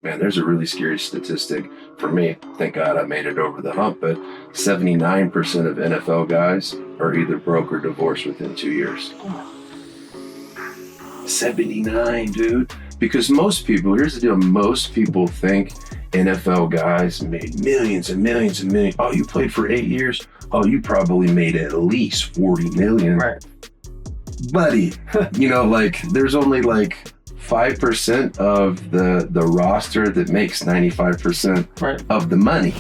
Man, there's a really scary statistic for me. Thank God I made it over the hump, but 79% of NFL guys are either broke or divorced within 2 years. 79, dude. Because most people, here's the deal, most people think NFL guys made millions and millions and millions. Oh, you played for 8 years? Oh, you probably made at least 40 million. Right. Buddy, there's only 5% of the roster that makes 95% of the money.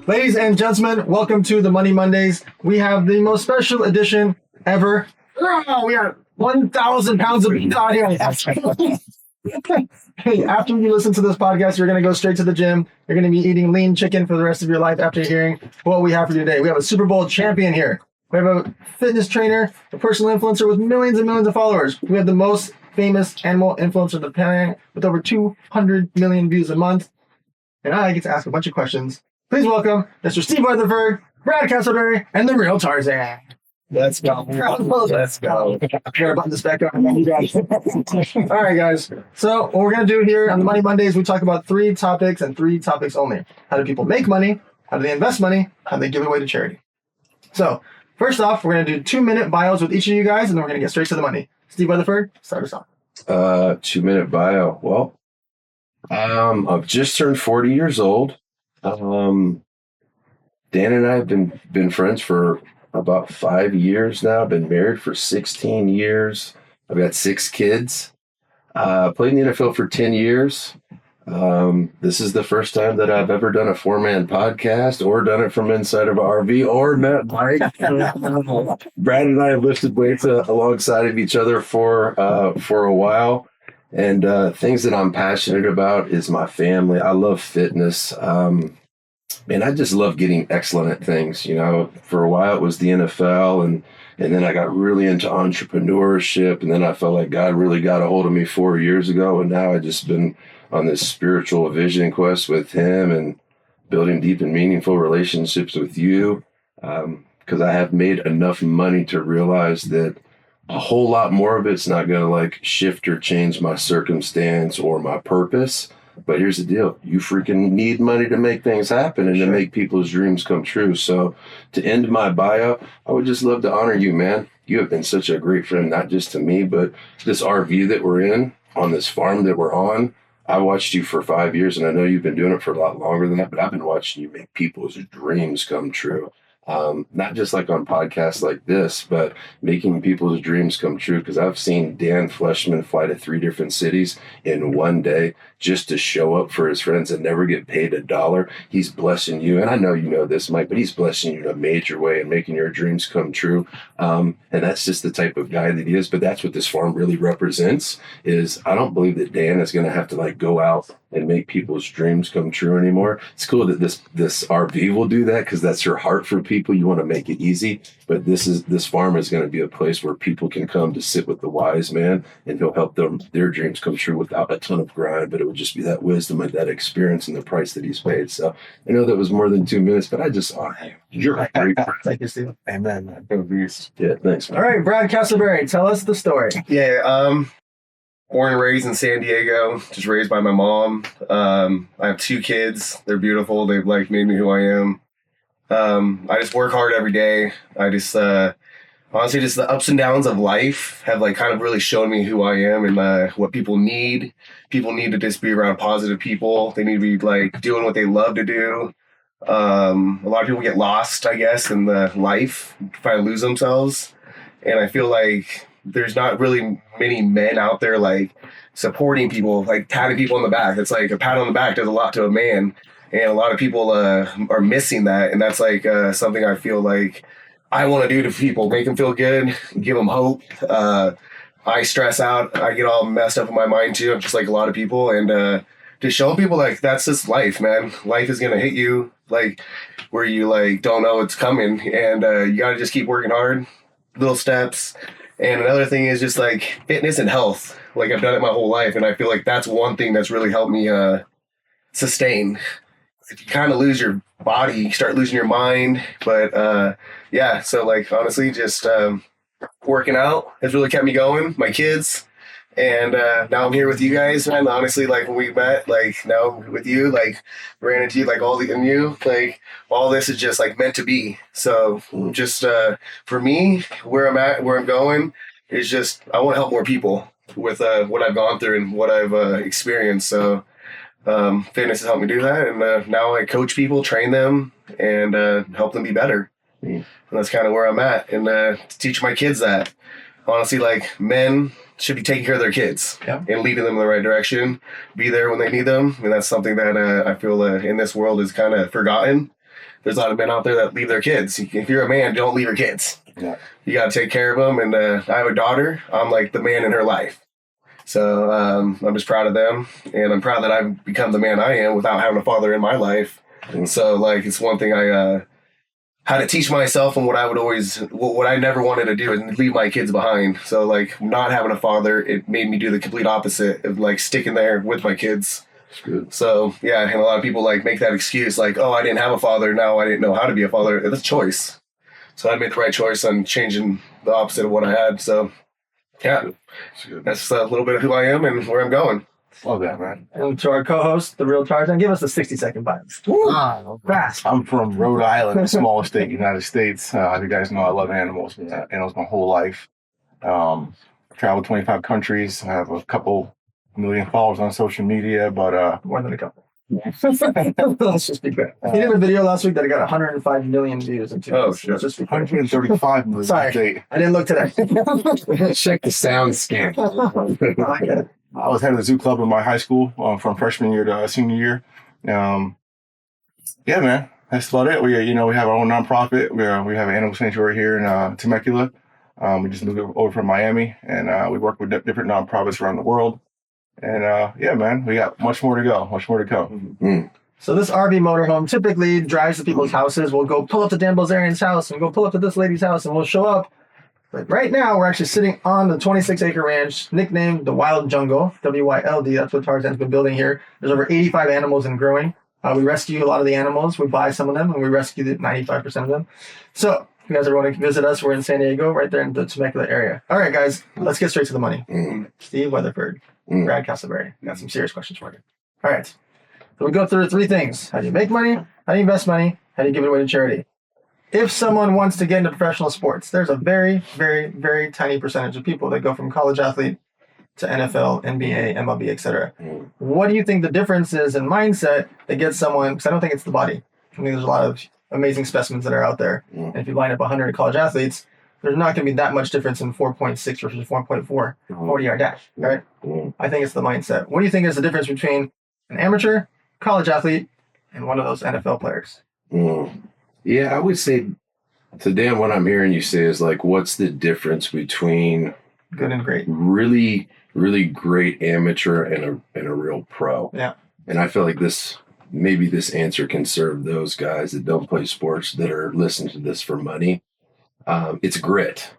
Ladies and gentlemen, welcome to the Money Mondays. We have the most special edition ever. Oh, we are 1,000 pounds of meat out here. Hey, after you listen to this podcast, you're going to go straight to the gym. You're going to be eating lean chicken for the rest of your life after hearing what we have for you today. We have a Super Bowl champion here. We have a fitness trainer, a personal influencer with millions and millions of followers. We have the most famous animal influencer on the planet with over 200 million views a month. And I get to ask a bunch of questions. Please welcome Mr. Steve Weatherford, Brad Castleberry, and the real Tarzan. Let's go. Let's go. I'm gonna button this back up. All right, guys. So what we're going to do here on the Money Mondays, we talk about 3 topics and 3 topics only. How do people make money? How do they invest money? How do they give it away to charity? So first off, we're going to do 2-minute bios with each of you guys, and then we're going to get straight to the money. Steve Weatherford, start us off. 2-minute bio. Well, I've just turned 40 years old. Dan and I have been friends for about 5 years now. I've been married for 16 years. I've got 6 kids. Played in the NFL for 10 years. This is the first time that I've ever done a 4-man podcast or done it from inside of an RV or met Mike. Brad and I have lifted weights alongside of each other for a while. And things that I'm passionate about is my family. I love fitness. Man, I just love getting excellent at things. For a while it was the NFL, and then I got really into entrepreneurship, and then I felt like God really got a hold of me 4 years ago, and now I've just been on this spiritual vision quest with Him and building deep and meaningful relationships with you, because I have made enough money to realize that a whole lot more of it's not going to shift or change my circumstance or my purpose. But here's the deal. You freaking need money to make things happen and to make people's dreams come true. So to end my bio, I would just love to honor you, man. You have been such a great friend, not just to me, but this RV that we're in, on this farm that we're on. I watched you for 5 years, and I know you've been doing it for a lot longer than that, but I've been watching you make people's dreams come true. Not just on podcasts like this, but making people's dreams come true. Because I've seen Dan Fleshman fly to 3 different cities in one day just to show up for his friends and never get paid $1. He's blessing you. And I know you know this, Mike, but he's blessing you in a major way and making your dreams come true. And that's just the type of guy that he is. But that's what this farm really represents is I don't believe that Dan is going to have to go out and make people's dreams come true anymore. It's cool that this RV will do that because that's your heart for people. You want to make it easy, but this farm is going to be a place where people can come to sit with the wise man, and he'll help their dreams come true without a ton of grind. But it would just be that wisdom and that experience and the price that he's paid. So I know that was more than 2 minutes, but I just you're a great friend. Thank you, Steve. Amen. Yeah, thanks, man. All right, Brad Castleberry, tell us the story. Yeah, born and raised in San Diego, just raised by my mom. I have 2 kids. They're beautiful. They've made me who I am. I just work hard every day. I just, honestly, just the ups and downs of life have kind of really shown me who I am and what people need. People need to just be around positive people. They need to be doing what they love to do. A lot of people get lost, I guess, in the life, try to lose themselves. And I feel like there's not really many men out there supporting people, patting people on the back. It's a pat on the back does a lot to a man. And a lot of people are missing that. And that's something I feel I want to do to people, make them feel good, give them hope. I stress out. I get all messed up in my mind too. I'm just like a lot of people. And just showing people that's just life, man. Life is going to hit you where you don't know it's coming. And you got to just keep working hard, little steps. And another thing is just fitness and health. I've done it my whole life. And I feel that's one thing that's really helped me sustain. If you kind of lose your body, you start losing your mind. But yeah, so honestly, just working out has really kept me going. My kids. And now I'm here with you guys, and honestly, like when we met, like now with you, like ran into you, like all this is just like meant to be. So just for me, where I'm at, where I'm going, is just I want to help more people with what I've gone through and what I've experienced. So fitness has helped me do that, and now I coach people, train them, and help them be better. And that's kind of where I'm at, and teach my kids that honestly, like men should be taking care of their kids and leading them in the right direction, be there when they need them. And that's something that I feel in this world is kind of forgotten. There's a lot of men out there that leave their kids. If you're a man, don't leave your kids. Yeah. You got to take care of them. And I have a daughter. I'm like the man in her life. So I'm just proud of them. And I'm proud that I've become the man I am without having a father in my life. And so like it's one thing I how to teach myself and what I never wanted to do is leave my kids behind. So like not having a father, it made me do the complete opposite of like sticking there with my kids. That's good. So yeah, and a lot of people like make that excuse like, oh, I didn't have a father. Now I didn't know how to be a father. That's a choice. So I made the right choice on changing the opposite of what I had. So yeah, that's a little bit of who I am and where I'm going. Love that, man. And to our co-host, the real Tarzan, give us a 60-second bio. Fast. I'm from Rhode Island, the smallest state in the United States. You guys know I love animals. Animals my whole life. Traveled 25 countries. I have a couple million followers on social media, but more than a couple. Let's just be fair. He did a video last week that got 105 million views in 2 days. Shit. Just 135 million. Sorry, I didn't look today. Check the sound scan. I get it. I was head of the zoo club in my high school from freshman year to senior year. Yeah, man, that's about it. We have our own nonprofit. We have an animal sanctuary here in Temecula. We just moved over from Miami, and we work with different nonprofits around the world. And yeah, man, we got much more to go, much more to come. Mm-hmm. So this RV motorhome typically drives to people's houses. We'll go pull up to Dan Bilzerian's house and go pull up to this lady's house, and we'll show up. But right now, we're actually sitting on the 26-acre ranch, nicknamed the Wild Jungle, WYLD. That's what Tarzan's been building here. There's over 85 animals and growing. We rescue a lot of the animals. We buy some of them, and we rescue 95% of them. So if you guys ever want to visit us, we're in San Diego, right there in the Temecula area. All right, guys, let's get straight to the money. Steve Weatherford, Brad Castleberry. Got some serious questions for you. All right. So we go through 3 things. How do you make money? How do you invest money? How do you give it away to charity? If someone wants to get into professional sports, there's a very, very, very tiny percentage of people that go from college athlete to NFL, NBA, MLB, etc. What do you think the difference is in mindset that gets someone, because I don't think it's the body. I think there's a lot of amazing specimens that are out there. And if you line up 100 college athletes, there's not going to be that much difference in 4.6 versus 4.4 40-yard dash, right? I think it's the mindset. What do you think is the difference between an amateur, college athlete, and one of those NFL players? Yeah, I would say, to Dan, what I'm hearing you say is like, what's the difference between good and great, really, really great amateur and a real pro? Yeah. And I feel like maybe this answer can serve those guys that don't play sports that are listening to this for money. It's grit.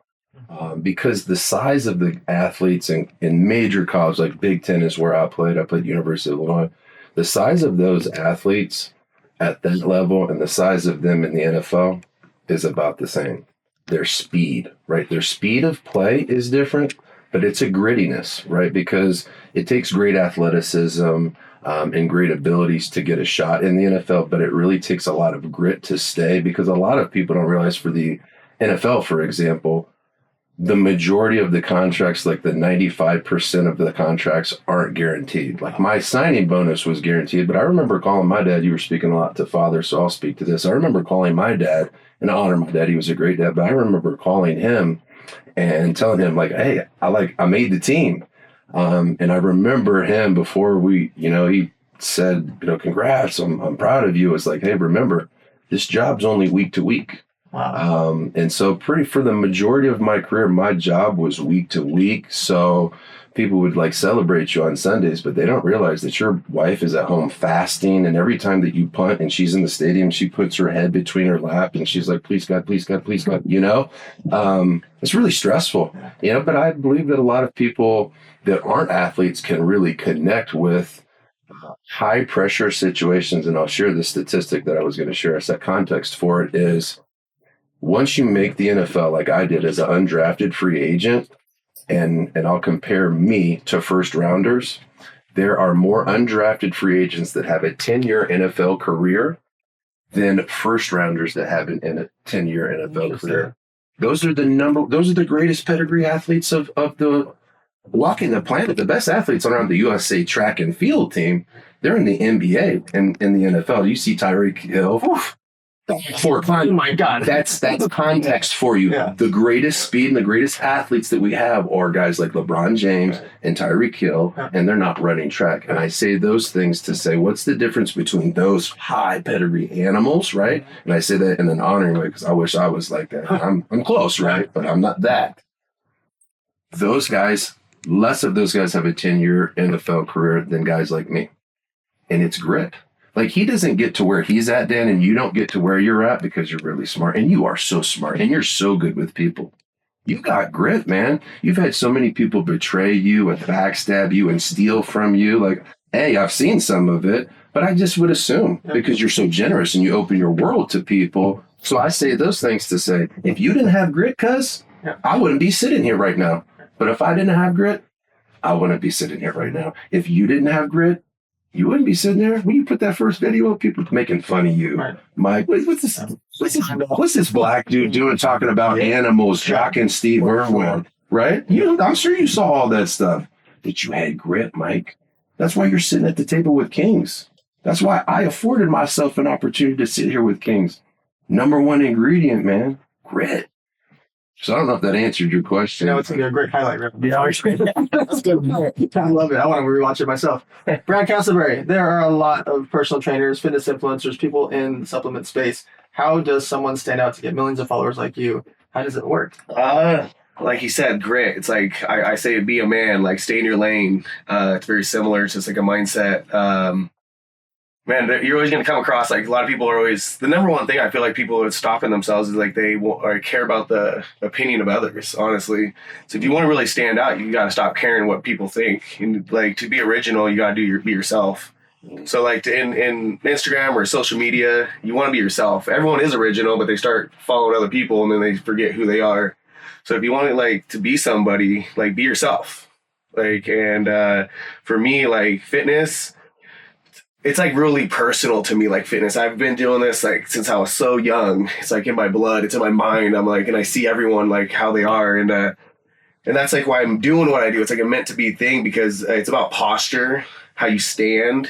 Because the size of the athletes in major college, like Big Ten is where I played University of Illinois, the size of those athletes at that level and the size of them in the NFL is about the same. Their speed, right? Their speed of play is different, but it's a grittiness, right? Because it takes great athleticism and great abilities to get a shot in the NFL, but it really takes a lot of grit to stay, because a lot of people don't realize for the NFL, for example, the majority of the contracts, like the 95% of the contracts, aren't guaranteed. Like my signing bonus was guaranteed, but I remember calling my dad. You were speaking a lot to father, so I'll speak to this. I remember calling my dad, and I honor my dad. He was a great dad, but I remember calling him and telling him like, hey, I made the team. And I remember him before he said, congrats, I'm proud of you. It's like, hey, remember, this job's only week to week. Wow. And so for the majority of my career, my job was week to week. So people would like celebrate you on Sundays, but they don't realize that your wife is at home fasting. And every time that you punt and she's in the stadium, she puts her head between her lap and she's like, please God, please God, please God, it's really stressful, but I believe that a lot of people that aren't athletes can really connect with high pressure situations. And I'll share the statistic that I was going to share. I set context for it is, once you make the NFL like I did as an undrafted free agent, and I'll compare me to first rounders, there are more undrafted free agents that have a 10-year NFL career than first rounders that have a 10-year NFL career. Those are the greatest pedigree athletes of the walking the planet. The best athletes around the USA track and field team, they're in the NBA and in the NFL. You see Tyreek Hill. Oof. Oh my God. That's context for you. Yeah. The greatest speed and the greatest athletes that we have are guys like LeBron James and Tyreek Hill, and they're not running track. And I say those things to say, what's the difference between those high pedigree animals, right? And I say that in an honoring way because I wish I was like that. I'm close, right? But I'm not that. Those guys, less of those guys have a 10-year NFL career than guys like me. And it's grit. Like, he doesn't get to where he's at, Dan, and you don't get to where you're at because you're really smart. And you are so smart, and you're so good with people. You got grit, man. You've had so many people betray you and backstab you and steal from you. Like, hey, I've seen some of it, but I just would assume because you're so generous and you open your world to people. So I say those things to say, if you didn't have grit, cuz, I wouldn't be sitting here right now. But if I didn't have grit, I wouldn't be sitting here right now. If you didn't have grit, you wouldn't be sitting there. When you put that first video up, people making fun of you. Right. Mike, what's this black dude doing talking about animals, jocking Steve Irwin, right? I'm sure you saw all that stuff. But you had grit, Mike. That's why you're sitting at the table with kings. That's why I afforded myself an opportunity to sit here with kings. Number one ingredient, man, grit. So I don't know if that answered your question. It's going to be a great highlight reel. That's good. I love it. I want to rewatch it myself. Brad Castleberry, there are a lot of personal trainers, fitness influencers, people in the supplement space. How does someone stand out to get millions of followers like you? How does it work? Like you said, grit. It's like I say, be a man. Like, stay in your lane. It's very similar. It's just like a mindset. Man, you're always going to come across, like, a lot of people are always, the number one thing I feel like people are stopping themselves is, like, they care about the opinion of others, honestly. So if you want to really stand out, you got to stop caring what people think. And, like, to be original, you got to be yourself. So, like, in Instagram or social media, you want to be yourself. Everyone is original, but they start following other people and then they forget who they are. So if you want to, like, to be somebody, like, be yourself. Like, and for me, like, fitness, it's like really personal to me, like fitness. I've been doing this like since I was so young. It's like in my blood, it's in my mind. I'm like, and I see everyone like how they are. And that's like why I'm doing what I do. It's like a meant to be thing because it's about posture, how you stand.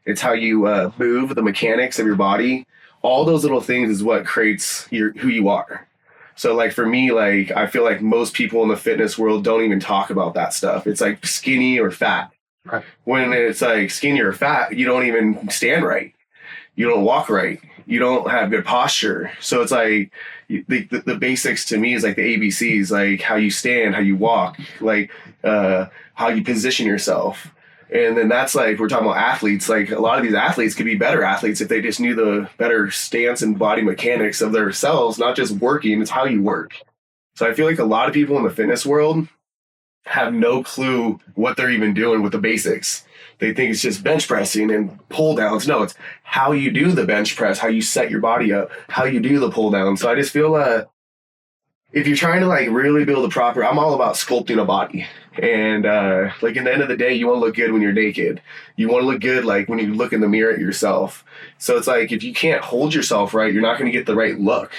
It's how you move, the mechanics of your body. All those little things is what creates who you are. So like for me, like I feel like most people in the fitness world don't even talk about that stuff. It's like skinny or fat. Right. When it's like skinny or fat, you don't even stand right. You don't walk right. You don't have good posture. So it's like the basics to me is like the ABCs, like how you stand, how you walk, like how you position yourself. And then that's like, we're talking about athletes. Like a lot of these athletes could be better athletes if they just knew the better stance and body mechanics of their cells, not just working. It's how you work. So I feel like a lot of people in the fitness world have no clue what they're even doing with the basics. They think it's just bench pressing and pull downs. No, it's how you do the bench press, how you set your body up, how you do the pull down. So I just feel if you're trying to like really build I'm all about sculpting a body. And like in the end of the day, you want to look good when you're naked. You want to look good like when you look in the mirror at yourself. So it's like if you can't hold yourself right, you're not going to get the right look.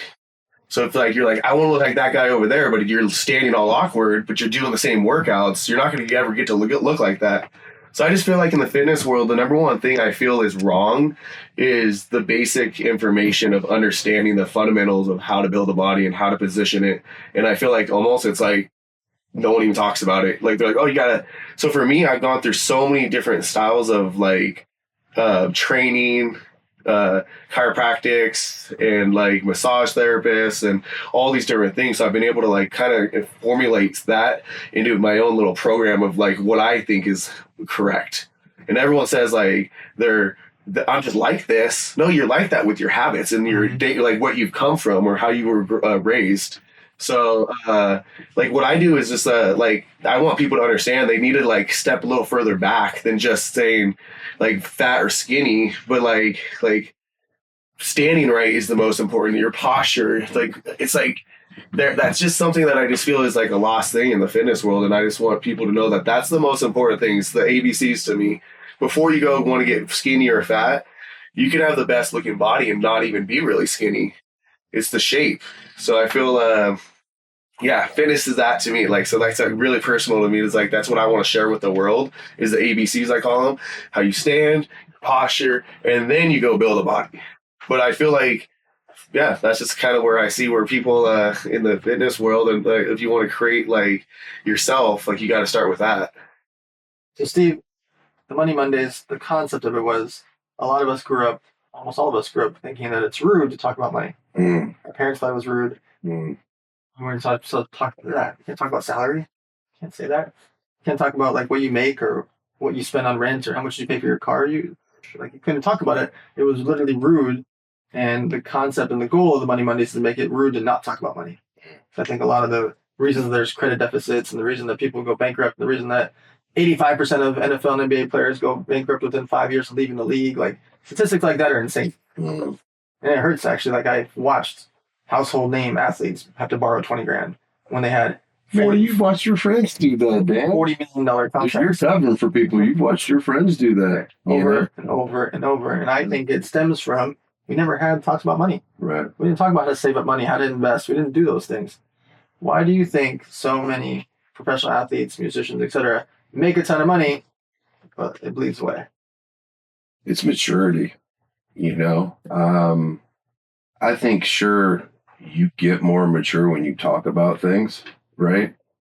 So if like you're like, I want to look like that guy over there, but if you're standing all awkward, but you're doing the same workouts, you're not going to ever get to look like that. So I just feel like in the fitness world, the number one thing I feel is wrong is the basic information of understanding the fundamentals of how to build a body and how to position it. And I feel like almost it's like no one even talks about it. Like they're like, oh, you gotta. So for me, I've gone through so many different styles of like training, chiropractics and like massage therapists and all these different things. So I've been able to like kind of formulate that into my own little program of like what I think is correct. And everyone says like I'm just like this. No, you're like that with your habits and your day, like what you've come from or how you were raised. So like what I do is just like I want people to understand they need to like step a little further back than just saying like fat or skinny, but like standing right is the most important. Your posture, like it's like that's just something that I just feel is like a lost thing in the fitness world, and I just want people to know that that's the most important thing. It's the ABCs to me. Before you go want to get skinny or fat, you can have the best looking body and not even be really skinny. It's the shape. So I feel fitness is that to me. Like, so that's like really personal to me. It's like, that's what I want to share with the world is the ABCs, I call them, how you stand, posture, and then you go build a body. But I feel like, that's just kind of where I see where people in the fitness world, and like, if you want to create like yourself, like you got to start with that. So Steve, the Money Mondays, the concept of it was almost all of us grew up thinking that it's rude to talk about money. Our parents thought it was rude. We're going to talk about that. You can't talk about salary. Can't say that. You can't talk about like what you make or what you spend on rent or how much you pay for your car. You couldn't talk about it. It was literally rude. And the concept and the goal of the Money Mondays is to make it rude to not talk about money. So I think a lot of the reasons there's credit deficits and the reason that people go bankrupt, the reason that 85% of NFL and NBA players go bankrupt within 5 years of leaving the league, like statistics like that are insane. And it hurts actually. Like I watched household name athletes have to borrow $20,000 when they had you've watched your friends do that, Dan. $40 million contracts. If you're covering for people, you've watched your friends do that over and over and over. And I think it stems from we never had talks about money. Right. We didn't talk about how to save up money, how to invest. We didn't do those things. Why do you think so many professional athletes, musicians, etc., make a ton of money, but it bleeds away? It's maturity, I think, sure, you get more mature when you talk about things, right?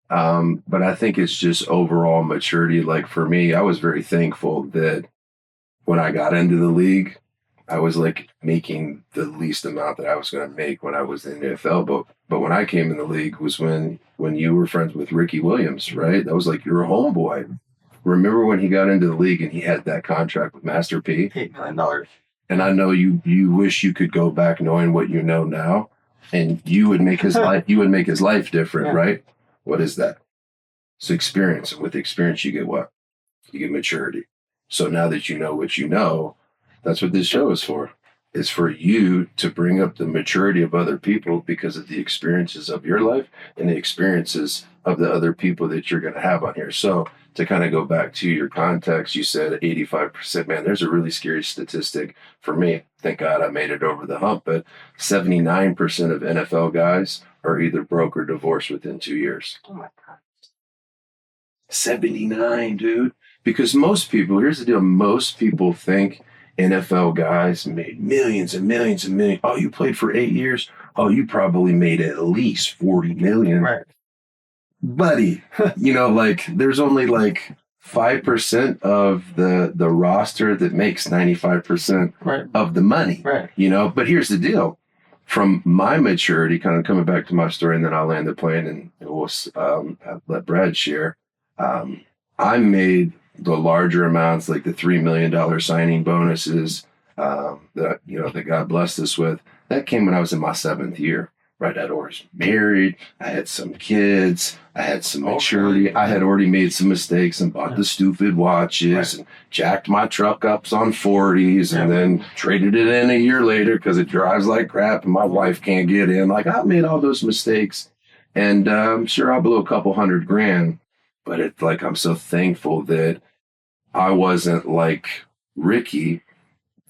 But I think it's just overall maturity. Like for me, I was very thankful that when I got into the league, I was like making the least amount that I was going to make when I was in the NFL. But when I came in the league was when you were friends with Ricky Williams, right? That was like your homeboy. Remember when he got into the league and he had that contract with Master P? $8 million. And I know you wish you could go back knowing what you know now, and you would make his life different, right? What is that? It's experience. And with experience, you get what? You get maturity. So now that you know what you know, that's what this show is for. It's for you to bring up the maturity of other people because of the experiences of your life and the experiences of the other people that you're going to have on here. So to kind of go back to your context, you said 85%. Man, there's a really scary statistic for me. Thank God I made it over the hump, but 79% of NFL guys are either broke or divorced within 2 years. Oh my God. 79, dude. Because most people, here's the deal, most people think NFL guys made millions and millions and millions. Oh, you played for 8 years? Oh, you probably made at least 40 million. Right. Buddy, there's only like 5% of the roster that makes 95% of the money. Right. But here's the deal. From my maturity, kind of coming back to my story, and then I'll land the plane and we'll let Brad share. I made the larger amounts, like the $3 million signing bonuses that God blessed us with. That came when I was in my 7th year. Right, I was married. I had some kids. I had some maturity. I had already made some mistakes and bought the stupid watches and jacked my truck ups on 40s and then traded it in a year later because it drives like crap and my wife can't get in. Like, I made all those mistakes, and I'm sure I blew a couple $100,000, but it's like I'm so thankful that I wasn't like Ricky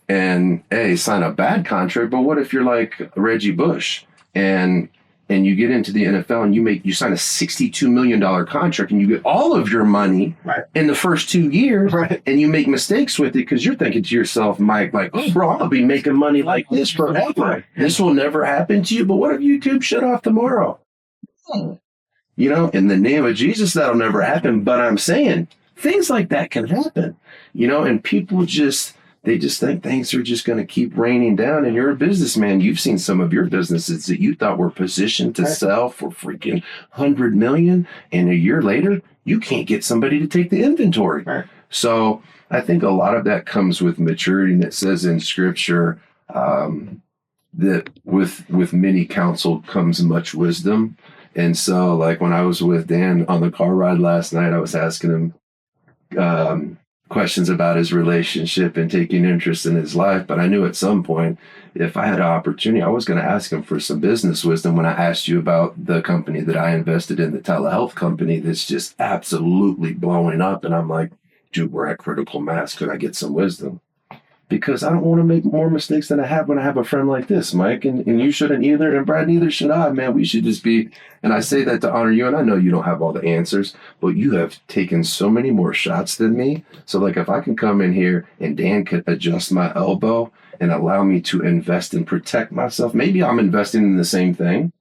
and sign a bad contract. But what if you're like Reggie Bush? And you get into the NFL and you sign a $62 million contract and you get all of your money in the first 2 years and you make mistakes with it because you're thinking to yourself, Mike, like, oh, bro, I'll be making money like this forever. This will never happen to you. But what if YouTube shut off tomorrow? In the name of Jesus, that'll never happen. But I'm saying things like that can happen, and people they just think things are just going to keep raining down. And you're a businessman. You've seen some of your businesses that you thought were positioned to sell for freaking 100 million. And a year later, you can't get somebody to take the inventory. Right. So I think a lot of that comes with maturity. And it says in scripture that with many counsel comes much wisdom. And so like when I was with Dan on the car ride last night, I was asking him, questions about his relationship and taking interest in his life. But I knew at some point, if I had an opportunity, I was going to ask him for some business wisdom when I asked you about the company that I invested in, the telehealth company that's just absolutely blowing up. And I'm like, dude, we're at critical mass. Could I get some wisdom? Because I don't want to make more mistakes than I have when I have a friend like this, Mike. And you shouldn't either. And Brad, neither should I, man. We should just be, and I say that to honor you. And I know you don't have all the answers, but you have taken so many more shots than me. So like if I can come in here and Dan could adjust my elbow and allow me to invest and protect myself, maybe I'm investing in the same thing.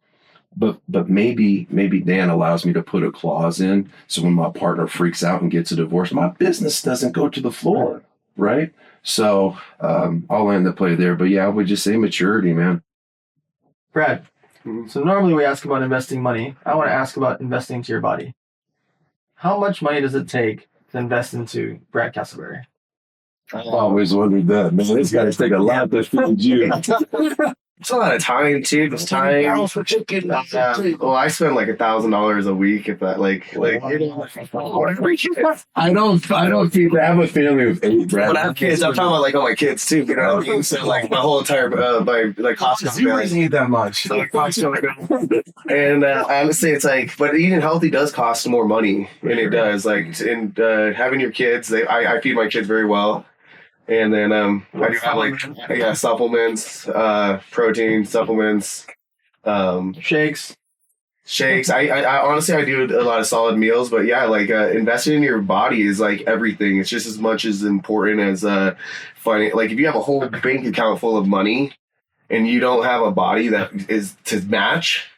But maybe Dan allows me to put a clause in so when my partner freaks out and gets a divorce, my business doesn't go to the floor, right? So I'll land the play there. But yeah, I would just say maturity, man. Brad, so normally we ask about investing money. I want to ask about investing into your body. How much money does it take to invest into Brad Castleberry? I've always wondered that, man. This guy's take a lot to feed you. It's a lot of time too. It's time. Well, I spend like $1,000 a week if that like I don't see that. I have a family of 8, Brad. when I have kids, I'm talking about like all my kids too. You know what I mean? So like my whole entire my like Costco You need that much. So like Costco and honestly, it's like, but eating healthy does cost more money, and it does. Like, and having your kids, I feed my kids very well. And then I do have like supplements, protein supplements, Shakes. I honestly I do a lot of solid meals, but yeah, like investing in your body is like everything. It's just as much as important as finding. Like if you have a whole bank account full of money and you don't have a body that is to match,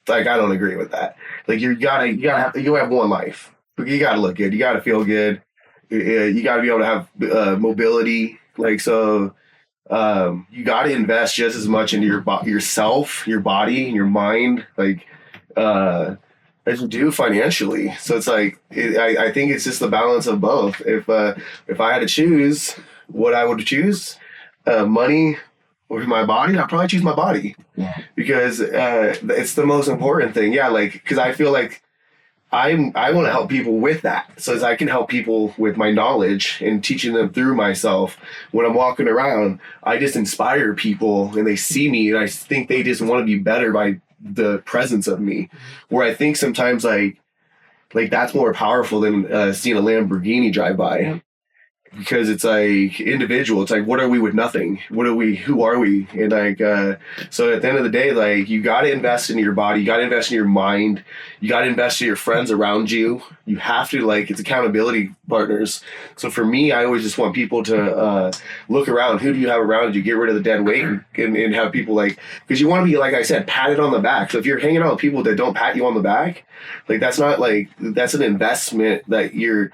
like I don't agree with that. Like you have one life. You gotta look good. You gotta feel good. You got to be able to have mobility, like so. You got to invest just as much into yourself, your body, your mind, like as you do financially. So it's like I think it's just the balance of both. If I had to choose what I would choose, money or my body, I'd probably choose my body because it's the most important thing. Yeah, like because I feel like. I want to help people with that, so as I can help people with my knowledge and teaching them through myself. When I'm walking around, I just inspire people, and they see me, and I think they just want to be better by the presence of me. Where I think sometimes like that's more powerful than seeing a Lamborghini drive by. Yeah. Because it's like individual. It's like, what are we with nothing? What are we? Who are we? And like, so at the end of the day, like you got to invest in your body. You got to invest in your mind. You got to invest in your friends around you. You have to it's accountability partners. So for me, I always just want people to look around. Who do you have around you? Get rid of the dead weight and have people because you want to be, like I said, patted on the back. So if you're hanging out with people that don't pat you on the back, like that's not that's an investment that you're.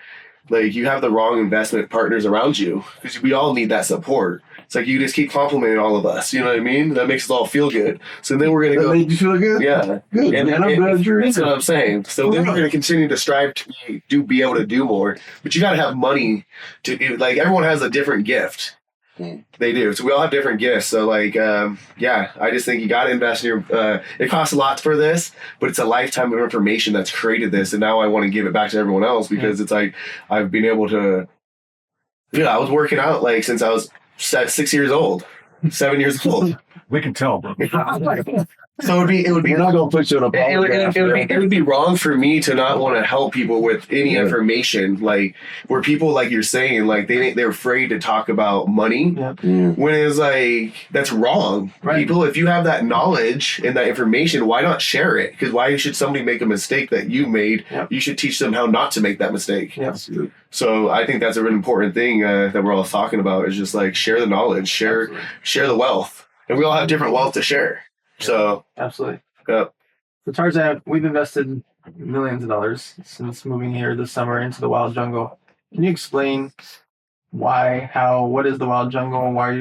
Like you have the wrong investment partners around you because we all need that support. It's like you just keep complimenting all of us. You know what I mean? That makes us all feel good. So then we're gonna go. Make you feel good? Yeah, good. And I'm glad you're that's what I'm saying. So then we're gonna continue to strive to be able to do more. But you got to have money to like. Everyone has a different gift. They do. So we all have different gifts. So I just think you got to invest in your, it costs a lot for this, but it's a lifetime of information that's created this. And now I want to give it back to everyone else because it's like, I've been able to, I was working out since I was 6 years old, 7 years old. We can tell, bro. So it would be We're not gonna put you on a podcast. it would be wrong for me to not want to help people with any information, like where people, like you're saying, like they're afraid to talk about money when it's like that's wrong. Right. People, if you have that knowledge and that information, why not share it? Because why should somebody make a mistake that you made? You should teach them how not to make that mistake. So I think that's a really important thing that we're all talking about is just like share the knowledge, share the wealth, and we all have different wealth to share. So absolutely. So Tarzan, we've invested millions of dollars since moving here this summer into the wild jungle. Can you explain what is the wild jungle, and why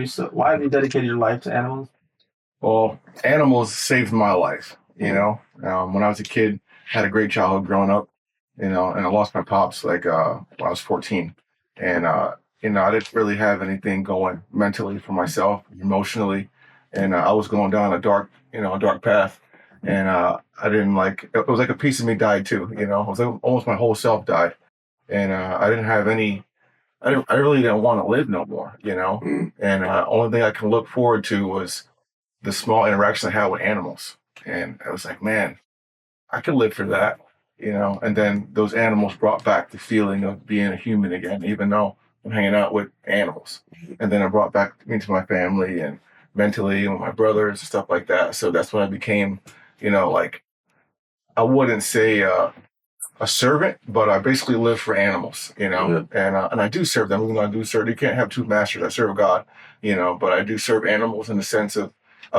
have you dedicated your life to animals? Well, animals saved my life. When I was a kid, I had a great childhood growing up. And I lost my pops when I was 14, and I didn't really have anything going mentally for myself, emotionally, and I was going down a dark path, and I didn't it was like a piece of me died too. It was like almost my whole self died, and I didn't have any I really didn't want to live no more, you know? Mm. And only thing I can look forward to was the small interactions I had with animals. And I was like, man, I could live for that, you know? And then those animals brought back the feeling of being a human again, even though I'm hanging out with animals. And then it brought back me to my family and mentally and with my brothers and stuff like that. So that's when I became, you know, like, I wouldn't say a servant, but I basically live for animals, you know, and I do serve them. Even though I do serve, you can't have two masters. I serve God, you know, but I do serve animals in the sense of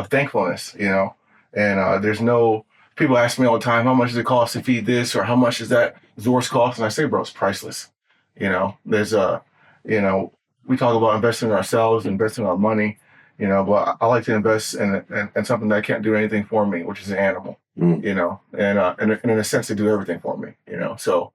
thankfulness, you know. And there's no people ask me all the time, how much does it cost to feed this, or how much does that Zor's cost? And I say, bro, it's priceless. You know, there's you know, we talk about investing in ourselves, investing our money, you know, but I like to invest in something that can't do anything for me, which is an animal. You know, and in a sense, they do everything for me, you know. So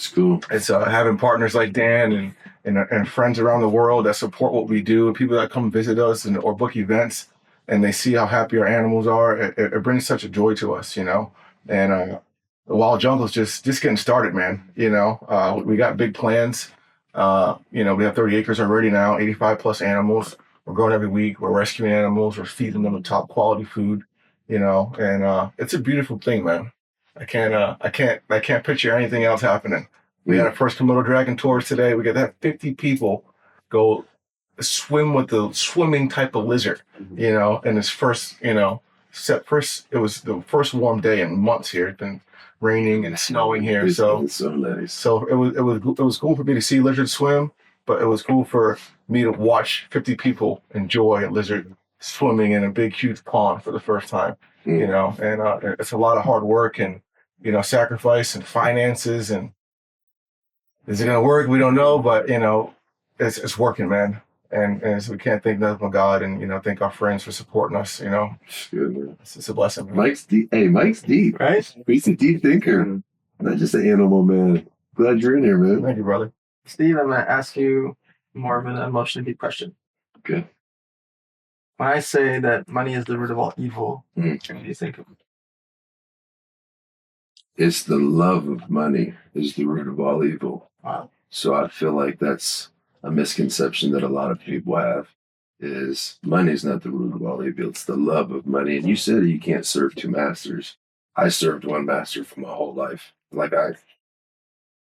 It's cool. it's having partners like Dan and friends around the world that support what we do, and people that come visit us or book events, and they see how happy our animals are. It brings such a joy to us, you know. And the Wild Jungle's just getting started, man. You know, we got big plans. You know, we have 30 acres already now, 85 plus animals. We're growing every week. We're rescuing animals. We're feeding them the top quality food. You know, and it's a beautiful thing, man. I can't picture anything else happening. We had our first Komodo dragon tours today. We got that 50 people go swim with the swimming type of lizard, you know, and this first, you know, it was the first warm day in months here. It's been raining and snowing here. So It's so nice. So it was cool for me to see lizards swim, but it was cool for me to watch 50 people enjoy a lizard swimming in a big, huge pond for the first time, you know, and it's a lot of hard work and, you know, sacrifice and finances. And is it going to work? We don't know, but, you know, it's working, man. And so we can't thank nothing but God and, you know, thank our friends for supporting us, you know. It's good, man. It's a blessing, man. Mike's deep. Hey, Mike's deep. Right? He's a deep thinker. Not just an animal, man. Glad you're in here, man. Thank you, brother. Steve, I'm going to ask you more of an emotionally deep question. Okay. When I say that money is the root of all evil, what do you think of it? It's the love of money is the root of all evil. Wow. So I feel like that's a misconception that a lot of people have is money is not the root of all evil. It's the love of money. And you said you can't serve two masters. I served one master for my whole life. Like I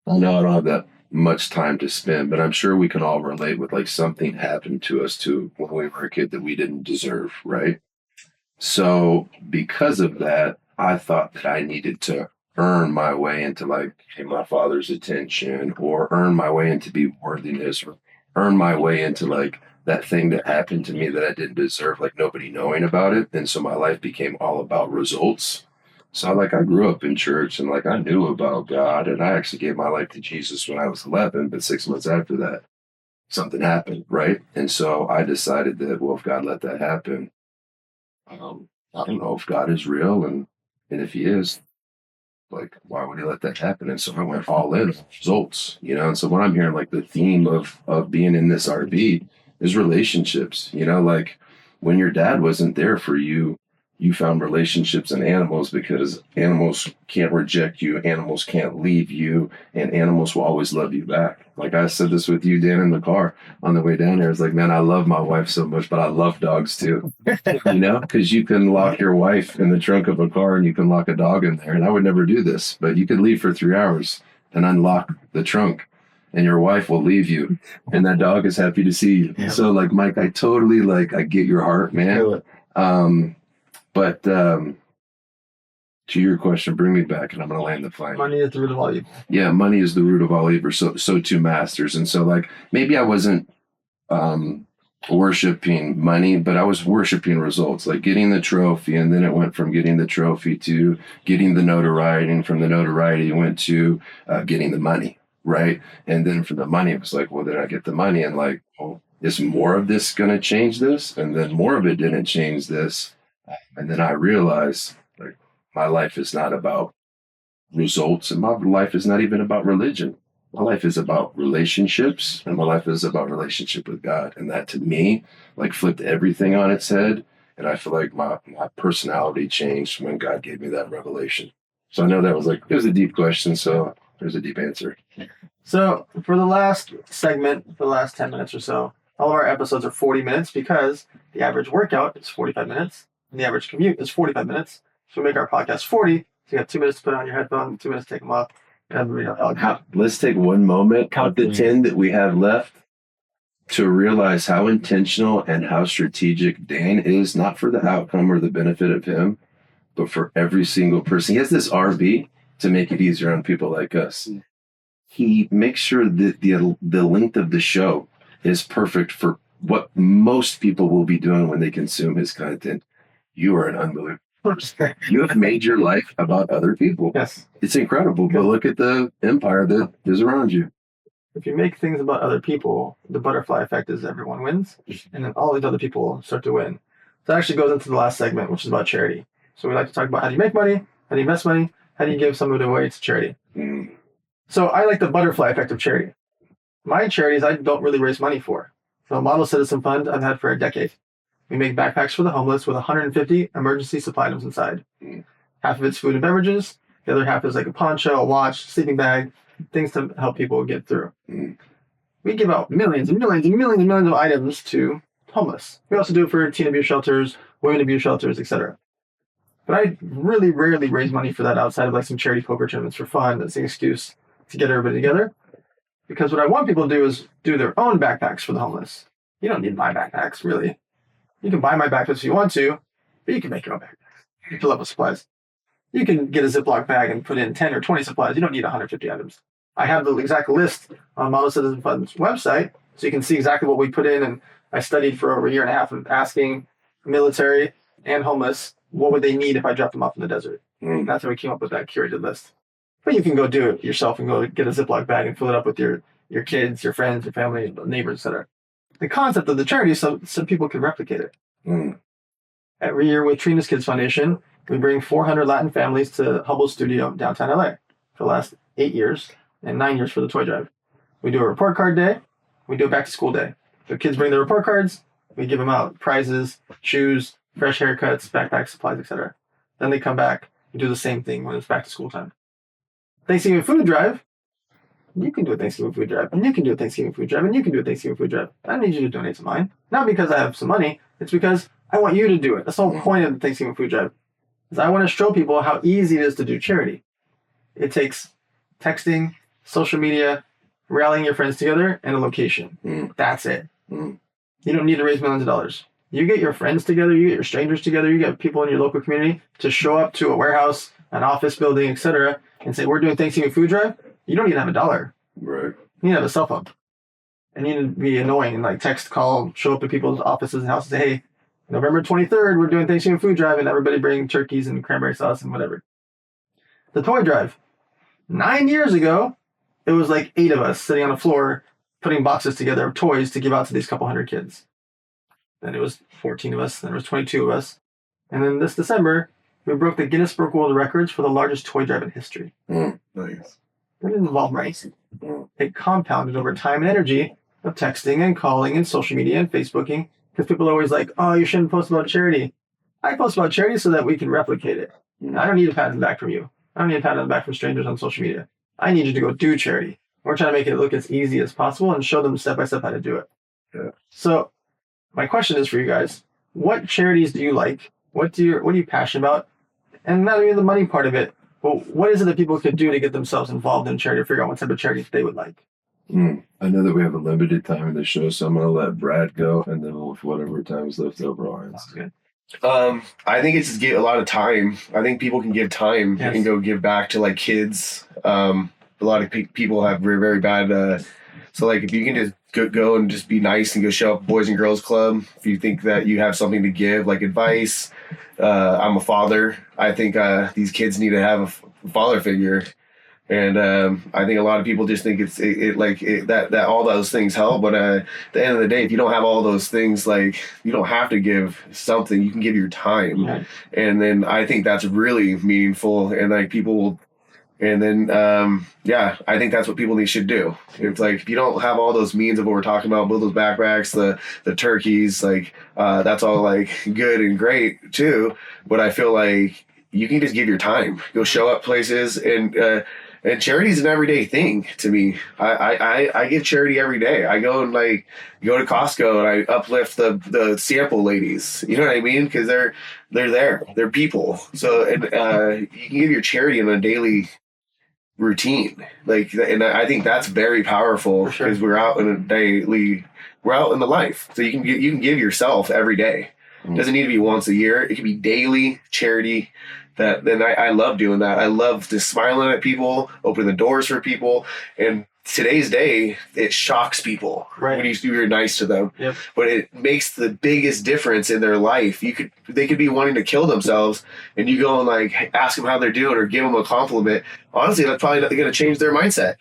know I don't have that much time to spend, but I'm sure we can all relate with like something happened to us too when we were a kid that we didn't deserve, right? So because of that, I thought that I needed to earn my way into like my father's attention or earn my way into be worthiness or earn my way into like that thing that happened to me that I didn't deserve, like nobody knowing about it. And so my life became all about results. So like I grew up in church and like I knew about God and I actually gave my life to Jesus when I was 11, but 6 months after that, something happened, right? And so I decided that, well, if God let that happen, I don't know if God is real and if he is, like, why would he let that happen? And so I went all in on results, you know? And so when I'm hearing like the theme of being in this RV is relationships, you know, like when your dad wasn't there for you, you found relationships in animals because animals can't reject you, animals can't leave you, and animals will always love you back. Like I said this with you, Dan, in the car on the way down here. It's like, man, I love my wife so much, but I love dogs too, you know, because you can lock your wife in the trunk of a car and you can lock a dog in there. And I would never do this, but you could leave for 3 hours and unlock the trunk and your wife will leave you and that dog is happy to see you. Yeah. So like, Mike, I totally like, I get your heart, man. But to your question, bring me back and I'm going to land the plane. Money is the root of all evil. Yeah, money is the root of all evil. So two masters. And so like, maybe I wasn't worshiping money, but I was worshiping results, like getting the trophy. And then it went from getting the trophy to getting the notoriety. And from the notoriety, it went to getting the money, right? And then from the money, it was like, well, did I get the money? And like, oh, is more of this going to change this? And then more of it didn't change this. And then I realized, like, my life is not about results, and my life is not even about religion. My life is about relationships, and my life is about relationship with God. And that, to me, like, flipped everything on its head. And I feel like my personality changed when God gave me that revelation. So I know that was like, it was a deep question. So There's a deep answer. So for the last segment, for the last 10 minutes or so, all of our episodes are 40 minutes because the average workout is 45 minutes and the average commute is 45 minutes. So we make our podcast 40. So you got 2 minutes to put on your headphones, 2 minutes to take them off. Let's take one moment of the 10 that we have left to realize how intentional and how strategic Dan is, not for the outcome or the benefit of him, but for every single person. He has this RV to make it easier on people like us. He makes sure that the length of the show is perfect for what most people will be doing when they consume his content. You are an unbeliever. You have made your life about other people. Yes. It's incredible, but look at the empire that is around you. If you make things about other people, the butterfly effect is everyone wins, and then all these other people start to win. So that actually goes into the last segment, which is about charity. So we like to talk about how do you make money, how do you invest money, how do you give some of it away to charity. So I like the butterfly effect of charity. My charities I don't really raise money for. So Model Citizen Fund I've had for a decade. We make backpacks for the homeless with 150 emergency supply items inside. Half of it's food and beverages. The other half is like a poncho, a watch, sleeping bag, things to help people get through. We give out millions and millions and millions and millions of items to homeless. We also do it for teen abuse shelters, women abuse shelters, etc. But I really rarely raise money for that outside of like some charity poker tournaments for fun. That's an excuse to get everybody together. Because what I want people to do is do their own backpacks for the homeless. You don't need my backpacks, really. You can buy my backpacks if you want to, but you can make your own backpacks. You fill up with supplies. You can get a Ziploc bag and put in 10 or 20 supplies. You don't need 150 items. I have the exact list on Model Citizen Fund's website, so you can see exactly what we put in. And I studied for over a year and a half of asking military and homeless what would they need if I dropped them off in the desert. And that's how we came up with that curated list. But you can go do it yourself and go get a Ziploc bag and fill it up with your kids, your friends, your family, neighbors, etc. The concept of the charity is so people can replicate it. Every year with Trina's Kids Foundation, we bring 400 Latin families to Hubble's studio downtown LA for the last 8 years and 9 years for the toy drive. We do a report card day. We do a back to school day. So kids bring their report cards. We give them out prizes, shoes, fresh haircuts, backpacks, supplies, etc. Then they come back and do the same thing when it's back to school time. Thanksgiving food drive. You can do a Thanksgiving food drive, and you can do a Thanksgiving food drive, and you can do a Thanksgiving food drive. I don't need you to donate to mine. Not because I have some money. It's because I want you to do it. That's the whole point of the Thanksgiving food drive. Is I want to show people how easy it is to do charity. It takes texting, social media, rallying your friends together, and a location. That's it. You don't need to raise millions of dollars. You get your friends together, you get your strangers together, you get people in your local community to show up to a warehouse, an office building, etc., and say, we're doing Thanksgiving food drive. You don't need to have $1. Right. You need to have a cell phone. And you need to be annoying and like text, call, show up at people's offices and houses and say, hey, November 23rd, we're doing Thanksgiving food drive, and everybody bring turkeys and cranberry sauce and whatever. The toy drive. 9 years ago, it was like 8 of us sitting on the floor putting boxes together of toys to give out to these couple hundred kids. Then it was 14 of us, then it was 22 of us. And then this December, we broke the Guinness Book World Records for the largest toy drive in history. Nice. It didn't involve race. It compounded over time and energy of texting and calling and social media and Facebooking, because people are always like, oh, you shouldn't post about charity. I post about charity so that we can replicate it. I don't need a pat on the back from you. I don't need a pat on the back from strangers on social media. I need you to go do charity. We're trying to make it look as easy as possible and show them step by step how to do it. Yeah. So my question is for you guys, what charities do you like? What are you passionate about? And not even the money part of it, but what is it that people could do to get themselves involved in charity or figure out what type of charity they would like? I know that we have a limited time in the show, so I'm going to let Brad go, and then with whatever time is left over, I'll answer. I think it's just get a lot of time. I think people can give time Yes. and go give back to like kids. A lot of people have very, very bad. So like if you can just go and just be nice and go show up at Boys and Girls Club. If you think that you have something to give, like advice. I'm a father. I think these kids need to have a father figure. And I think a lot of people just think that all those things help. But at the end of the day, if you don't have all those things, like you don't have to give something. You can give your time. Yeah. And then I think that's really meaningful. And like people will. And then, I think that's what people should do. It's like, if you don't have all those means of what we're talking about, build those backpacks, the turkeys, like, that's all like good and great too. But I feel like you can just give your time, go show up places. And And charity is an everyday thing to me. I give charity every day. I go and go to Costco and I uplift the sample ladies. You know what I mean? Because they're there. They're people. So and you can give your charity in a daily routine. And I think that's very powerful because we're out in the life. So you can give yourself every day. It doesn't need to be once a year. It can be daily charity. I love doing that. I love just smiling at people, opening the doors for people. And today's day, it shocks people when you're nice to them. Yep. But it makes the biggest difference in their life. They could be wanting to kill themselves, and you go and ask them how they're doing or give them a compliment. Honestly, that's probably going to change their mindset.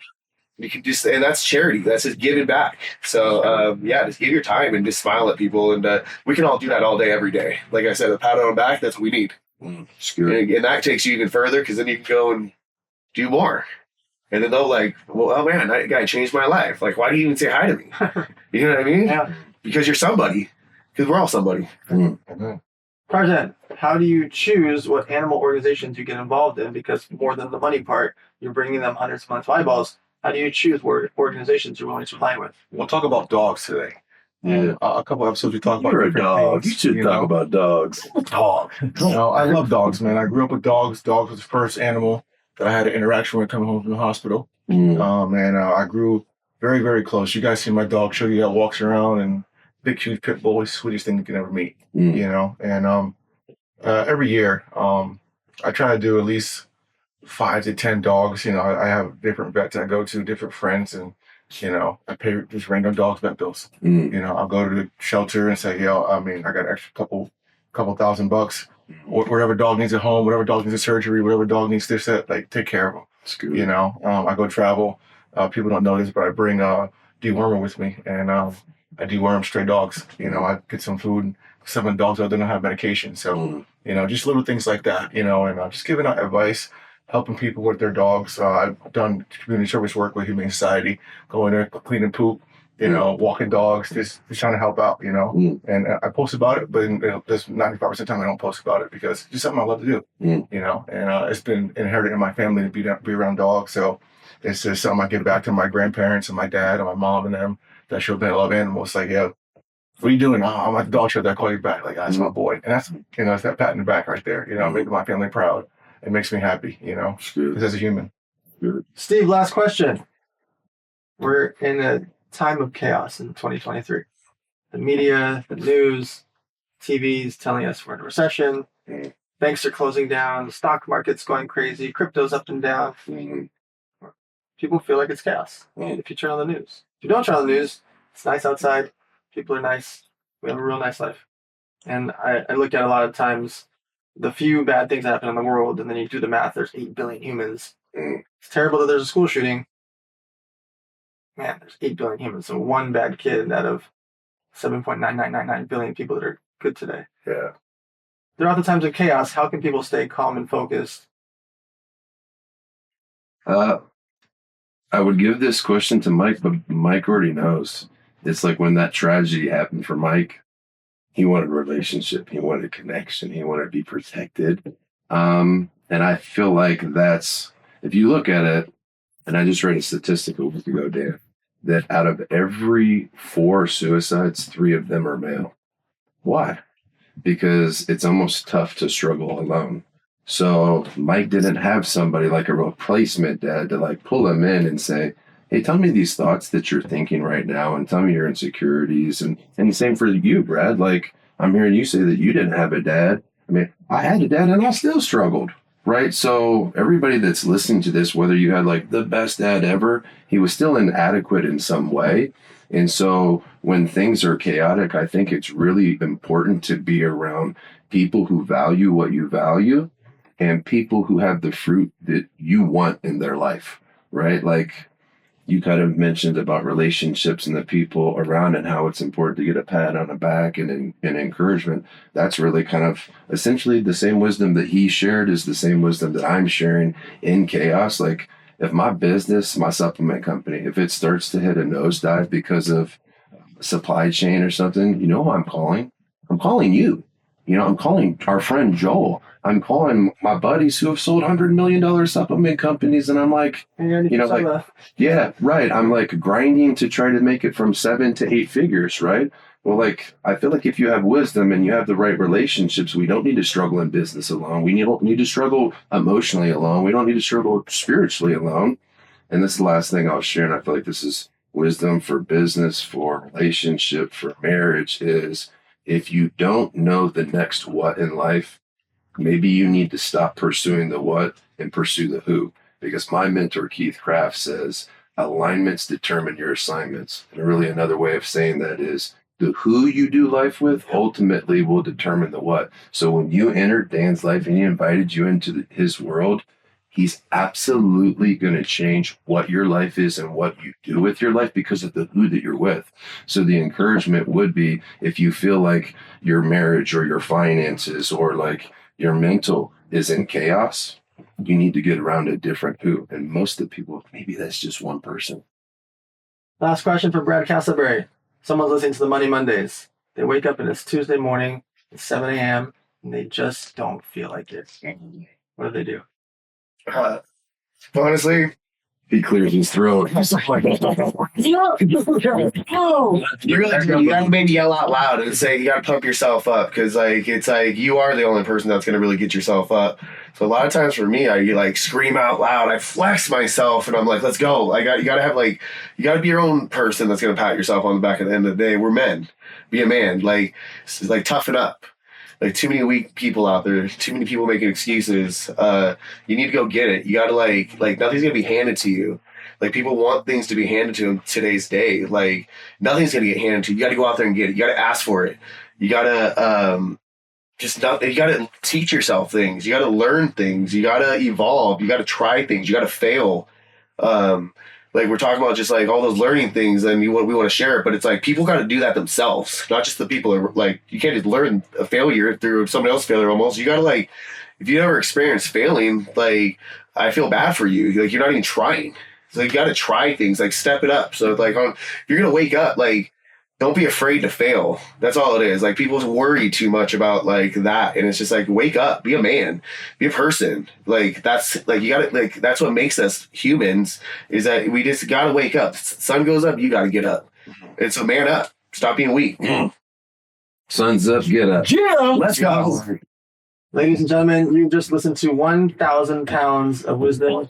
You can and that's charity. That's just giving back. So just give your time and just smile at people, and we can all do that all day, every day. Like I said, a pat on the back, that's what we need. And that takes you even further because then you can go and do more. And then they'll oh man, that guy changed my life. Why do you even say hi to me? You know what I mean? Yeah. Because you're somebody. Because we're all somebody. Tarzan, how do you choose what animal organizations you get involved in? Because more than the money part, you're bringing them hundreds of months of eyeballs. How do you choose what organizations you're willing to supply with? We'll talk about dogs today. And a couple episodes we talked about You're a different dog. things, You should talk about dogs. dog. I love dogs, man. I grew up with dogs. Dogs was the first animal that I had an interaction with coming home from the hospital. I grew very, very close. You guys see my dog Shuggy that walks around, and big, huge pit bull, he's the sweetest thing you can ever meet. And every year I try to do at least 5 to 10 dogs. I have different vets I go to, different friends, and I pay just random dogs vet bills. I'll go to the shelter and say, I got an extra couple $1,000. Whatever dog needs a home, whatever dog needs a surgery, whatever dog needs this, that, take care of them. That's good. I go travel. People don't know this, but I bring dewormer with me, and I deworm stray dogs. I get some food. Some of the dogs out there don't have medication, so just little things like that. And just giving out advice, helping people with their dogs. I've done community service work with Humane Society, going there, cleaning poop, walking dogs, just trying to help out, And I post about it, but there's 95% of the time I don't post about it because it's just something I love to do, And it's been inherited in my family to be around dogs. So it's just something I give back to my grandparents and my dad and my mom and them that showed me I love animals. What are you doing? I'm at the dog show that I call you back. That's my boy. And that's, it's that pat in the back right there, making my family proud. It makes me happy, because as a human. Steve, last question. We're in a time of chaos in 2023. The media, the news, TV's telling us we're in a recession. Banks are closing down. The stock market's going crazy. Crypto's up and down. People feel like it's chaos if you turn on the news. If you don't turn on the news, it's nice outside. People are nice. We have a real nice life. And I look at a lot of times the few bad things that happen in the world, and then you do the math, there's 8 billion humans. It's terrible that there's a school shooting. Man, there's 8 billion humans. So one bad kid out of 7.9999 billion people that are good today. Yeah. Throughout the times of chaos, how can people stay calm and focused? I would give this question to Mike, but Mike already knows. It's like when that tragedy happened for Mike, he wanted a relationship. He wanted a connection. He wanted to be protected. And I feel like that's, if you look at it, and I just read a statistic a week ago, Dan, that out of every 4 suicides, 3 of them are male. Why? Because it's almost tough to struggle alone. So Mike didn't have somebody like a replacement dad to pull him in and say, hey, tell me these thoughts that you're thinking right now and tell me your insecurities. And the same for you, Brad. I'm hearing you say that you didn't have a dad. I had a dad and I still struggled, right? So everybody that's listening to this, whether you had the best dad ever, he was still inadequate in some way. And so when things are chaotic, I think it's really important to be around people who value what you value and people who have the fruit that you want in their life, right? You kind of mentioned about relationships and the people around and how it's important to get a pat on the back and encouragement. That's really kind of essentially the same wisdom that he shared is the same wisdom that I'm sharing in chaos. If my business, my supplement company, if it starts to hit a nosedive because of supply chain or something, you know who I'm calling? I'm calling you. You know, I'm calling our friend Joel. I'm calling my buddies who have sold $100 million supplement companies. And I'm like, you know, like, yeah, right. I'm like grinding to try to make it from 7 to 8 figures, right? Well, like, I feel like if you have wisdom and you have the right relationships, we don't need to struggle in business alone. We don't need to struggle emotionally alone. We don't need to struggle spiritually alone. And this is the last thing I'll share. And I feel like this is wisdom for business, for relationship, for marriage is if you don't know the next what in life, maybe you need to stop pursuing the what and pursue the who. Because my mentor, Keith Craft, says alignments determine your assignments. And really another way of saying that is the who you do life with ultimately will determine the what. So when you entered Dan's life and he invited you into his world, he's absolutely going to change what your life is and what you do with your life because of the who that you're with. So the encouragement would be if you feel like your marriage or your finances or like your mental is in chaos, you need to get around a different who. And most of the people, maybe that's just one person. Last question for Brad Castleberry. Someone's listening to the Money Mondays. They wake up and it's Tuesday morning, it's 7 a.m., and they just don't feel like it. What do? Honestly, He clears his throat. you really do. You gotta maybe yell out loud and say you gotta pump yourself up because like it's like you are the only person that's gonna really get yourself up. So a lot of times for me, I like scream out loud. I flex myself and I'm like, let's go. You gotta be your own person that's gonna pat yourself on the back at the end of the day. We're men. Be a man. Like toughen up. Like too many weak people out there, too many people making excuses. You need to go get it. You gotta like nothing's gonna be handed to you. Like people want things to be handed to them today's day. Like nothing's gonna get handed to you. You gotta go out there and get it. You gotta ask for it. You gotta you gotta teach yourself things. You gotta learn things. You gotta evolve. You gotta try things. You gotta fail. Like we're talking about just like all those learning things and we want to share it, but it's like people got to do that themselves, not just the people that are, like, you can't just learn a failure through somebody else's failure almost. You got to like, if you never experienced failing, like I feel bad for you. Like you're not even trying. So you got to try things, like step it up. So like if you're going to wake up, like don't be afraid to fail. That's all it is. Like people worry too much about like that. And it's just like, wake up, be a man, be a person. Like that's like, you gotta like, that's what makes us humans is that we just gotta wake up. Sun goes up, you gotta get up. And so man up, stop being weak. Sun's up, get up. Yeah, Let's go. Ladies and gentlemen, you just listened to 1,000 pounds of wisdom.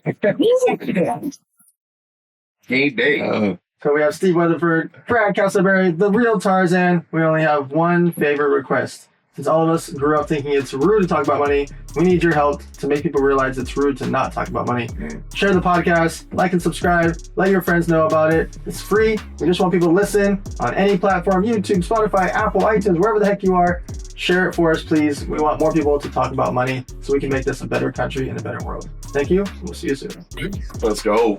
Game day. So we have Steve Weatherford, Brad Castleberry, the real Tarzan. We only have one favor request. Since all of us grew up thinking it's rude to talk about money, we need your help to make people realize it's rude to not talk about money. Share the podcast, like and subscribe, let your friends know about it. It's free. We just want people to listen on any platform, YouTube, Spotify, Apple, iTunes, wherever the heck you are. Share it for us, please. We want more people to talk about money so we can make this a better country and a better world. Thank you. We'll see you soon. Let's go.